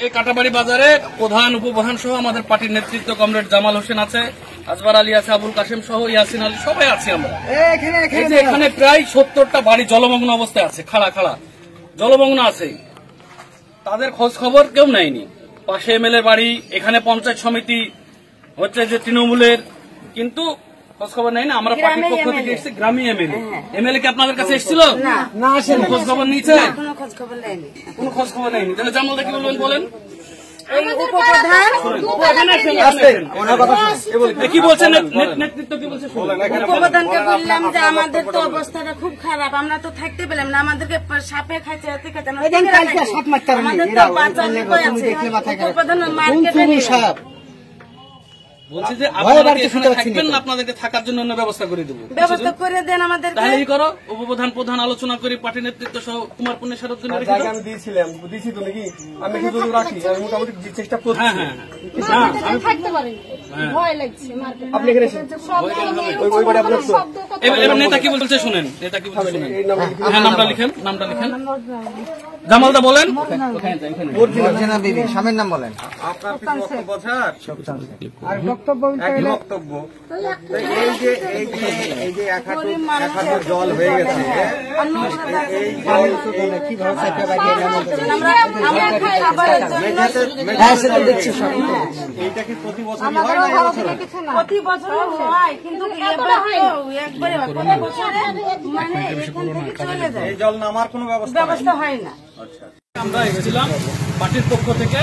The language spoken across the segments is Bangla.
এই কাটাবাড়ি বাজারে প্রধান উপপ্রধান সহ আমাদের পার্টির নেতৃত্ব কমরেড জামাল হোসেন আছে, আজবার আলী আছে, আবুল কাশেম সহ ইয়াসিন আলী সবাই আছি আমরা। এখানে প্রায় 70টা বাড়ি জলমগ্ন অবস্থায় আছে, খাড়া খাড়া জলমগ্ন আছে। তাদের খোঁজ খবর কেউ নেয়নি। পাশে এমএলএ বাড়ি, এখানে পঞ্চায়েত সমিতি হচ্ছে যে তৃণমূলের, কিন্তু খোঁজ খবর নেই না। আমরা পার্টির পক্ষ থেকে এসেছি, গ্রামীণ এমএলএ কি আপনাদের কাছে এসেছিল? খোঁজ খবর নিয়েছে? কোনো খোঁজ খবর নেয়নি। তাহলে জামাল দা কি বলবেন বলেন? কি বলছেন নেতৃত্ব, কি বলছে? উপপ্রধানকে বললাম যে আমাদের তো অবস্থাটা খুব খারাপ, আমরা তো থাকতে পেলাম না, আমাদেরকে সাপে খাইছে, আমাদের তো বাচ্চা উপপ্রধান বলছি যে আপনারা এখানে থাকবেন না, আপনাদেরকে থাকার জন্য অন্য ব্যবস্থা করে দেবো, ব্যবস্থা করে দেন আমাদের। তাহলেই করো। উপপ্রধান প্রধান আলোচনা করি, পার্টি নেতৃত্ব সহ কুমার পুণ্যের স্মারক জন্য আমি দিয়েছিলাম, দিয়েছি তো নাকি? আমি শুধু রাখি, আমি মোটামুটি চেষ্টা করছি। আপনি এখানে নেতা কি বলছে শুনেন, নেতা কি বলছে শুনেন। হ্যাঁ, নামটা লিখেন, নামটা লিখেন। জামালদা বলেন, স্বামীর নাম বলেন। আপনার বক্তব্য স্যার, আর বক্তব্য এই যে এক হাঁটু জল হয়ে গেছে, এই জল কিভাবে এইটাকে প্রতি বছর হয় না? প্রতি বছর হয়, কিন্তু একবারে মানে এখান থেকে চলে যায়, এই জল নামার কোনো ব্যবস্থা হয় না। আমরা এসেছিলাম পার্টির পক্ষ থেকে,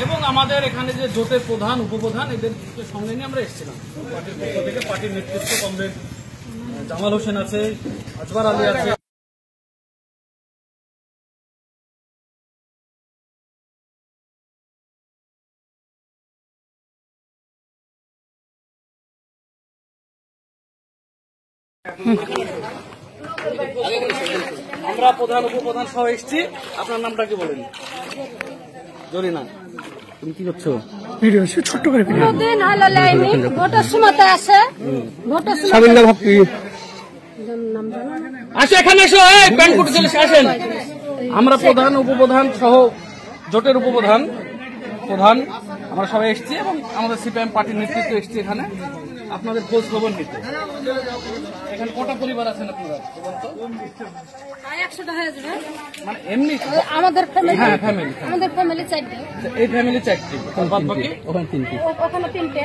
এবং আমাদের এখানে যে জোটের প্রধান উপপ্রধান এদের সঙ্গে নিয়ে আমরা এসেছিলাম পার্টির পক্ষ থেকে। পার্টির নেতৃত্ব কমরেড জামাল হোসেন আছে, আজবার আলী আছে। আমরা প্রধান উপপ্রধান সহ এসেছি। আপনার নামটা কি বলেন? জরিনা, তুমি কি করছো? ছোট্ট করে দিন হলো লাইনি ভোটের সময়তে আসে, ভোটের সময় আসো, এখানে এসো, প্যান্ট করতে চলে আসেন। আমরা প্রধান উপপ্রধান সহ জোটের উপপ্রধান প্রধান আমরা সবাই এসেছি, এবং আমাদের সিপিএম পার্টির নেতৃত্ব এসেছি এখানে আপনাদের খোঁজ খবর নিতে। এখানে কটা পরিবার আছেন আপনারা? 100টা হয়ে যাবে মানে এমনি আমাদের ফ্যামিলি। হ্যাঁ, ফ্যামিলি, আমাদের ফ্যামিলি 4টি, এই ফ্যামিলি 4টি, বাকি ওখানে 3টে।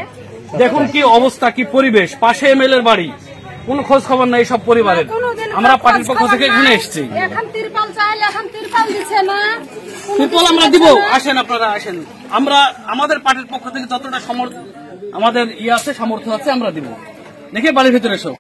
দেখুন কি অবস্থা, কি পরিবেশ। পাশে এমএলএর বাড়ি, কোনো খোঁজ খবর নাই সব পরিবারের। আমরা পার্টির পক্ষ থেকে এখানে এসেছি। এখন তিরপাল চাইলে এখন তিরপাল দিচ্ছে না, তিরপাল আমরা দিব। আসেন, আপনারা আসেন। আমরা আমাদের পার্টির পক্ষ থেকে যতটা আমাদের আছে, সামর্থ্য আছে, আমরা দিব। দেখে বাড়ির ভিতরে এসো।